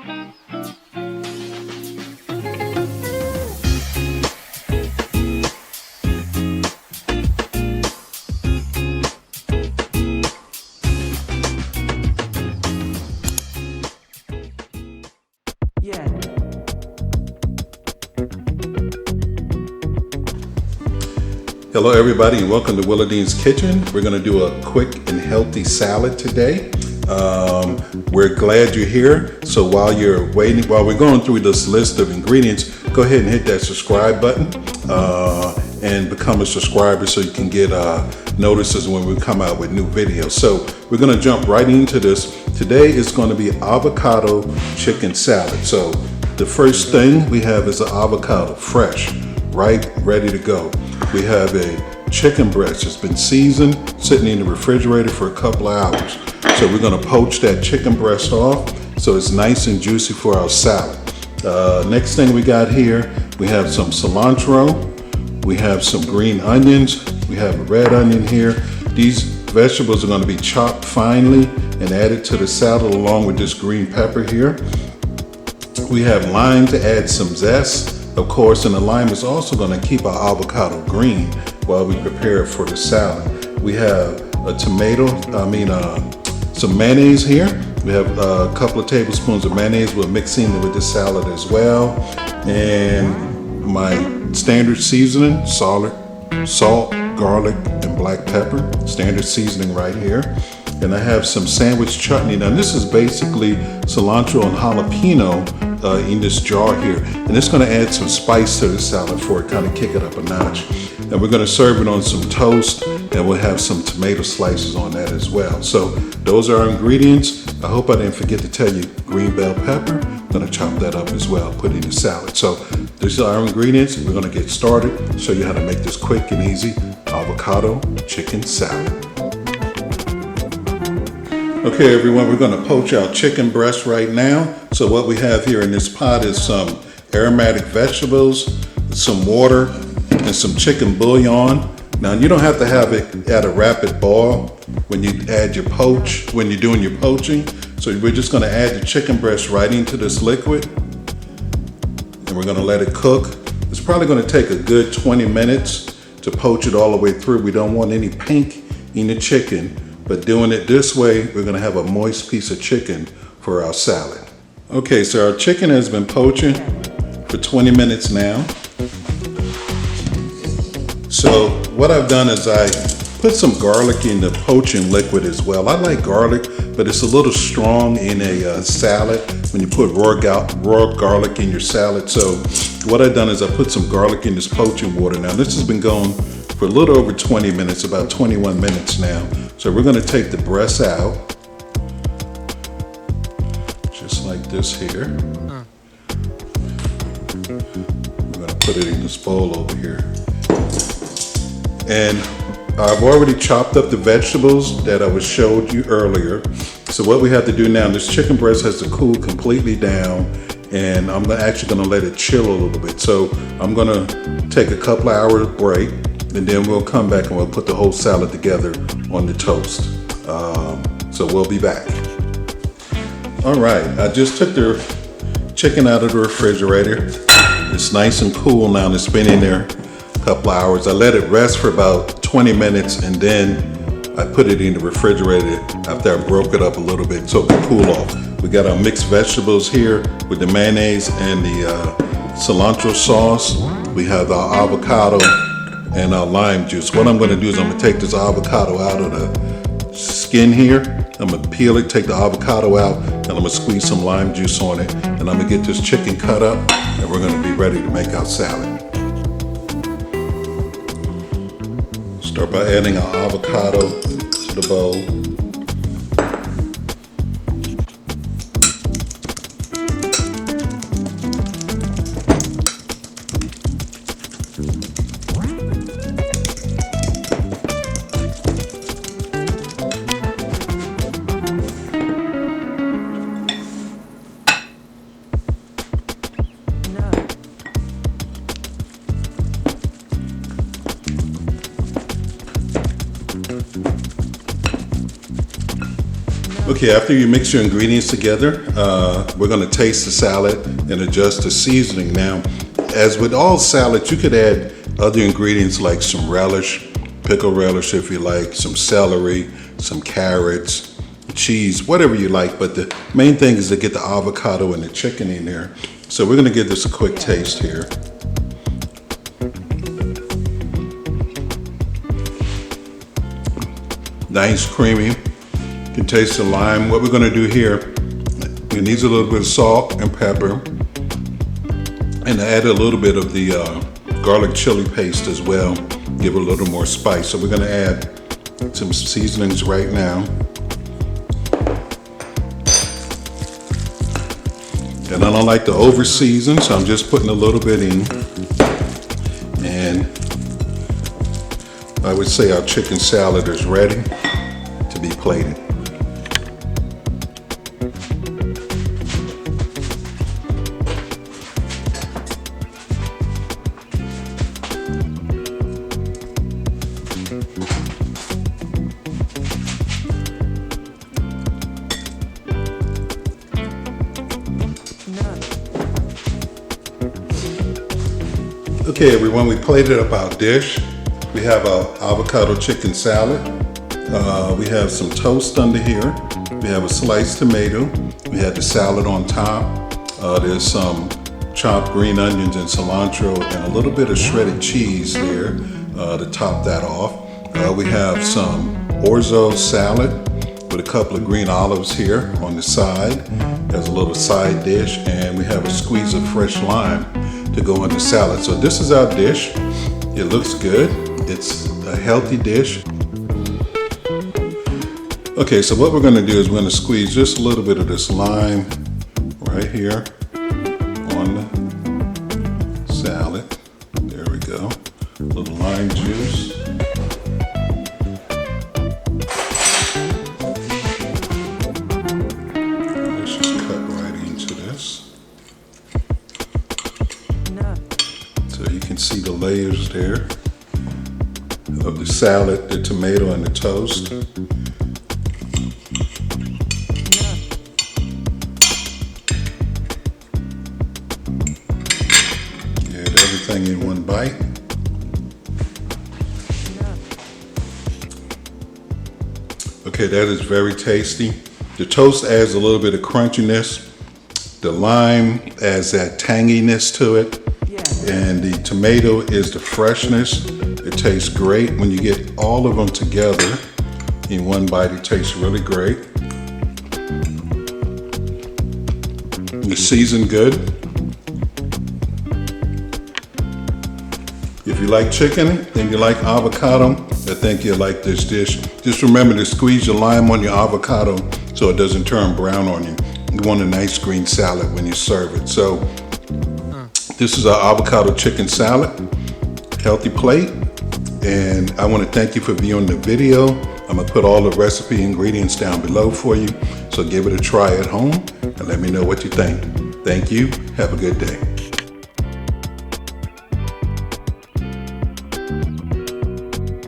Hello everybody and welcome to Willadine's Kitchen. We're going to do a quick and healthy salad today. We're glad you're here. So while you're waiting, while we're going through this list of ingredients, go ahead and hit that subscribe button and become a subscriber so you can get notices when we come out with new videos. So we're going to jump right into this. Today is going to be avocado chicken salad. So the first thing we have is an avocado, fresh, right, ready to go. We have a chicken breast that's been seasoned, sitting in the refrigerator for a couple of hours. So we're gonna poach that chicken breast off so it's nice and juicy for our salad. Next thing we got here, we have some cilantro, we have some green onions, we have a red onion here. These vegetables are gonna be chopped finely and added to the salad along with this green pepper here. We have lime to add some zest. Of course, and the lime is also going to keep our avocado green while we prepare it for the salad. We have a some mayonnaise here. We have a couple of tablespoons of mayonnaise. We're mixing it with the salad as well. And my standard seasoning, salt, garlic, and black pepper. Standard seasoning right here. And I have some sandwich chutney. Now this is basically cilantro and jalapeno in this jar here. And it's gonna add some spice to the salad for it, kind of kick it up a notch. And we're gonna serve it on some toast, and we'll have some tomato slices on that as well. So those are our ingredients. I hope I didn't forget to tell you, green bell pepper. I'm gonna chop that up as well, put it in the salad. So these are our ingredients. We're gonna get started, show you how to make this quick and easy avocado chicken salad. Okay everyone, we're gonna poach our chicken breast right now. So what we have here in this pot is some aromatic vegetables, some water, and some chicken bouillon. Now you don't have to have it at a rapid boil when you add your when you're doing your poaching. So we're just gonna add the chicken breast right into this liquid, and we're gonna let it cook. It's probably gonna take a good 20 minutes to poach it all the way through. We don't want any pink in the chicken. But doing it this way, we're gonna have a moist piece of chicken for our salad. Okay, so our chicken has been poaching for 20 minutes now. So what I've done is I put some garlic in the poaching liquid as well. I like garlic, but it's a little strong in a salad when you put raw garlic in your salad. So what I've done is I put some garlic in this poaching water. Now this has been going for a little over 20 minutes, about 21 minutes now. So we're gonna take the breast out, just like this here. We're gonna put it in this bowl over here. And I've already chopped up the vegetables that I showed you earlier. So what we have to do now, this chicken breast has to cool completely down, and I'm actually gonna let it chill a little bit. So I'm gonna take a couple of hours break, and then we'll come back and we'll put the whole salad together on the toast. So we'll be back. All right, I just took the chicken out of the refrigerator. It's nice and cool now, and it's been in there a couple of hours. I let it rest for about 20 minutes, and then I put it in the refrigerator after I broke it up a little bit so it could cool off. We got our mixed vegetables here with the mayonnaise and the cilantro sauce. We have our avocado and our lime juice. What I'm gonna do is I'm gonna take this avocado out of the skin here. I'm gonna peel it, take the avocado out, and I'm gonna squeeze some lime juice on it. And I'm gonna get this chicken cut up, and we're gonna be ready to make our salad. Start by adding our avocado to the bowl. Okay, after you mix your ingredients together, we're gonna taste the salad and adjust the seasoning. Now, as with all salads, you could add other ingredients like some relish, pickled relish if you like, some celery, some carrots, cheese, whatever you like, but the main thing is to get the avocado and the chicken in there. So we're gonna give this a quick taste here. Nice, creamy. You can taste the lime. What we're gonna do here, it needs a little bit of salt and pepper, and add a little bit of the garlic chili paste as well. Give it a little more spice. So we're gonna add some seasonings right now. And I don't like to over season, so I'm just putting a little bit in. And I would say our chicken salad is ready to be plated. Okay, everyone, we plated up our dish. We have our avocado chicken salad. We have some toast under here. We have a sliced tomato. We have the salad on top. There's some chopped green onions and cilantro and a little bit of shredded cheese there to top that off. We have some orzo salad with a couple of green olives here on the side. There's a little side dish, and we have a squeeze of fresh lime to go in the salad. So this is our dish. It looks good. It's a healthy dish. Okay, so what we're gonna do is we're gonna squeeze just a little bit of this lime right here on the salad. There we go. A little lime juice. Let's just cut right into this. So you can see the layers there of the salad, the tomato, and the toast. Get everything in one bite. Okay, that is very tasty. The toast adds a little bit of crunchiness. The lime adds that tanginess to it. And the tomato is the freshness. It tastes great. When you get all of them together in one bite, it tastes really great. The seasoned good. If you like chicken and you like avocado, I think you'll like this dish. Just remember to squeeze your lime on your avocado so it doesn't turn brown on you. You want a nice green salad when you serve it. So this is our avocado chicken salad, healthy plate. And I want to thank you for viewing the video. I'm gonna put all the recipe ingredients down below for you. So give it a try at home and let me know what you think. Thank you. Have a good day.